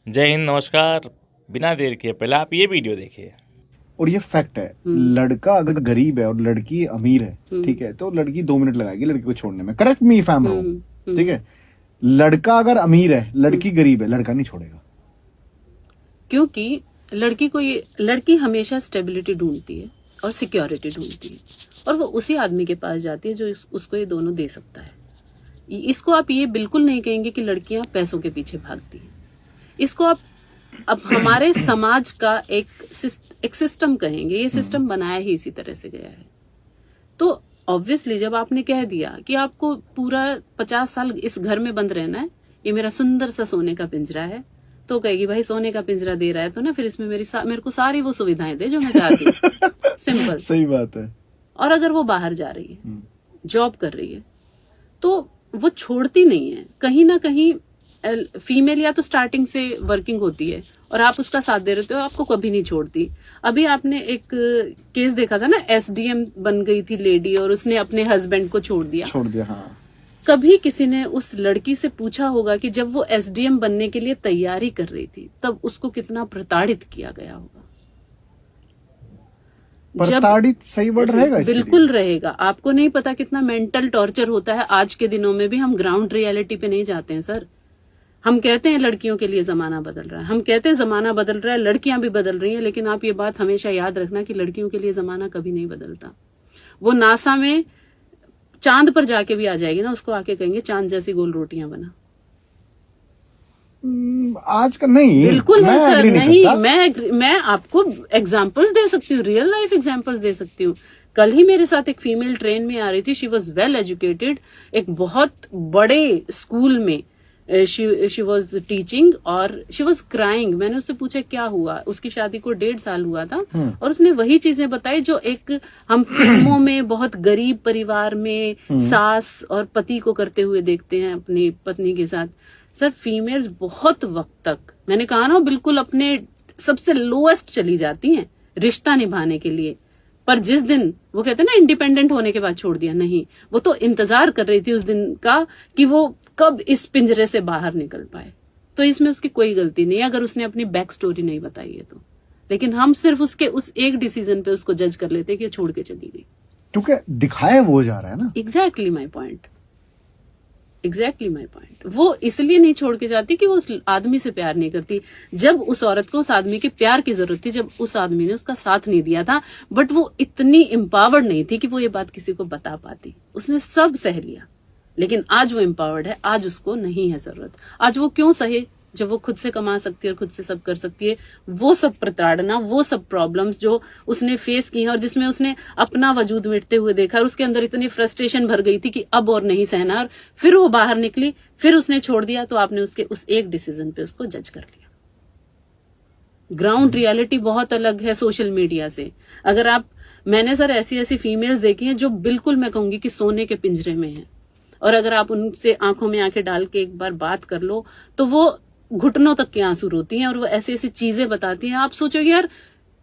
जय हिंद, नमस्कार। बिना देर के पहले आप ये वीडियो देखिए। और ये फैक्ट है, लड़का अगर गरीब है और लड़की अमीर है, ठीक है, तो लड़की 2 मिनट लगाएगी लड़की को छोड़ने में। Correct me if I am wrong, ठीक है। लड़का अगर अमीर है, लड़की गरीब है, लड़का नहीं छोड़ेगा। क्योंकि लड़की हमेशा स्टेबिलिटी ढूंढती है और सिक्योरिटी ढूंढती है, और वो उसी आदमी के पास जाती है जो उसको ये दोनों दे सकता है। इसको आप ये बिल्कुल नहीं कहेंगे कि लड़कियां पैसों के पीछे भागती हैं। इसको आप अब हमारे समाज का एक सिस्टम कहेंगे। ये सिस्टम बनाया ही इसी तरह से गया है। तो ऑब्वियसली जब आपने कह दिया कि आपको पूरा 50 साल इस घर में बंद रहना है, ये मेरा सुंदर सा सोने का पिंजरा है, तो कहेगी भाई सोने का पिंजरा दे रहा है तो ना फिर इसमें मेरे को सारी वो सुविधाएं दे जो मैं चाहती हूँ। सिंपल, सही बात है। और अगर वो बाहर जा रही है, जॉब कर रही है, तो वो छोड़ती नहीं है। कहीं ना कहीं फीमेल या तो स्टार्टिंग से वर्किंग होती है और आप उसका साथ दे रहे हो, आपको कभी नहीं छोड़ती। अभी आपने एक केस देखा था ना, एसडीएम बन गई थी लेडी और उसने अपने हस्बैंड को छोड़ दिया। हाँ। कभी किसी ने उस लड़की से पूछा होगा कि जब वो एसडीएम बनने के लिए तैयारी कर रही थी तब उसको कितना प्रताड़ित किया गया होगा? प्रताड़ित सही वर्ड रहेगा? बिल्कुल रहेगा। आपको नहीं पता कितना मेंटल टॉर्चर होता है। आज के दिनों में भी हम ग्राउंड रियलिटी पे नहीं जाते हैं सर। हम कहते हैं लड़कियों के लिए जमाना बदल रहा है, हम कहते हैं जमाना बदल रहा है, लड़कियां भी बदल रही हैं, लेकिन आप ये बात हमेशा याद रखना कि लड़कियों के लिए जमाना कभी नहीं बदलता। वो नासा में चांद पर जाके भी आ जाएगी ना, उसको आके कहेंगे चांद जैसी गोल रोटियां बना। आज का नहीं, बिल्कुल है सर। नहीं, मैं आपको एग्जांपल्स दे सकती हूँ, रियल लाइफ एग्जांपल्स दे सकती हूँ। कल ही मेरे साथ एक फीमेल ट्रेन में आ रही थी। शी वॉज वेल एजुकेटेड, एक बहुत बड़े स्कूल में शी वॉज टीचिंग और शी वॉज क्राइंग। मैंने उससे पूछा क्या हुआ। उसकी शादी को 1.5 साल हुआ था और उसने वही चीजें बताई जो एक हम फिल्मों में बहुत गरीब परिवार में सास और पति को करते हुए देखते हैं अपनी पत्नी के साथ। सर फीमेल्स बहुत वक्त तक, मैंने कहा ना, बिल्कुल अपने सबसे लोएस्ट चली जाती हैं रिश्ता निभाने के लिए, पर जिस दिन वो कहते हैं ना इंडिपेंडेंट होने के बाद छोड़ दिया, नहीं, वो तो इंतजार कर रही थी उस दिन का कि वो कब इस पिंजरे से बाहर निकल पाए। तो इसमें उसकी कोई गलती नहीं अगर उसने अपनी बैक स्टोरी नहीं बताई है तो। लेकिन हम सिर्फ उसके उस एक डिसीजन पे उसको जज कर लेते कि छोड़ के चली गई, क्योंकि दिखाया वो जा रहा है ना। Exactly my point. वो इसलिए नहीं छोड़ के जाती कि वो उस आदमी से प्यार नहीं करती। जब उस औरत को उस आदमी के प्यार की जरूरत थी, जब उस आदमी ने उसका साथ नहीं दिया था, बट वो इतनी एम्पावर्ड नहीं थी कि वो ये बात किसी को बता पाती। उसने सब सह लिया, लेकिन आज वो एम्पावर्ड है। आज उसको नहीं है जरूरत। आज वो क्यों सहे जब वो खुद से कमा सकती है और खुद से सब कर सकती है? वो सब प्रताड़ना, वो सब प्रॉब्लम्स जो उसने फेस की हैं और जिसमें उसने अपना वजूद मिटते हुए देखा और उसके अंदर इतनी फ्रस्ट्रेशन भर गई थी कि अब और नहीं सहना, और फिर वो बाहर निकली, फिर उसने छोड़ दिया, तो आपने उसके उस एक डिसीजन पे उसको जज कर लिया। ग्राउंड रियलिटी बहुत अलग है सोशल मीडिया से। अगर आप, मैंने सर ऐसी फीमेल्स देखी हैं जो बिल्कुल मैं कहूंगी कि सोने के पिंजरे में है, और अगर आप उनसे आंखों में आंखें डाल के एक बार बात कर लो तो वो घुटनों तक के आंसू रोती हैं और वो ऐसी चीजें बताती हैं। आप सोचोगे यार,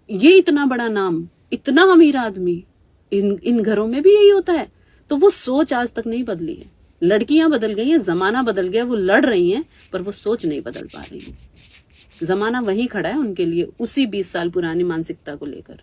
ये इतना बड़ा नाम, इतना अमीर आदमी, इन घरों में भी यही होता है। तो वो सोच आज तक नहीं बदली है। लड़कियां बदल गई हैं, जमाना बदल गया, वो लड़ रही हैं पर वो सोच नहीं बदल पा रही है। जमाना वहीं खड़ा है उनके लिए, उसी 20 साल पुरानी मानसिकता को लेकर।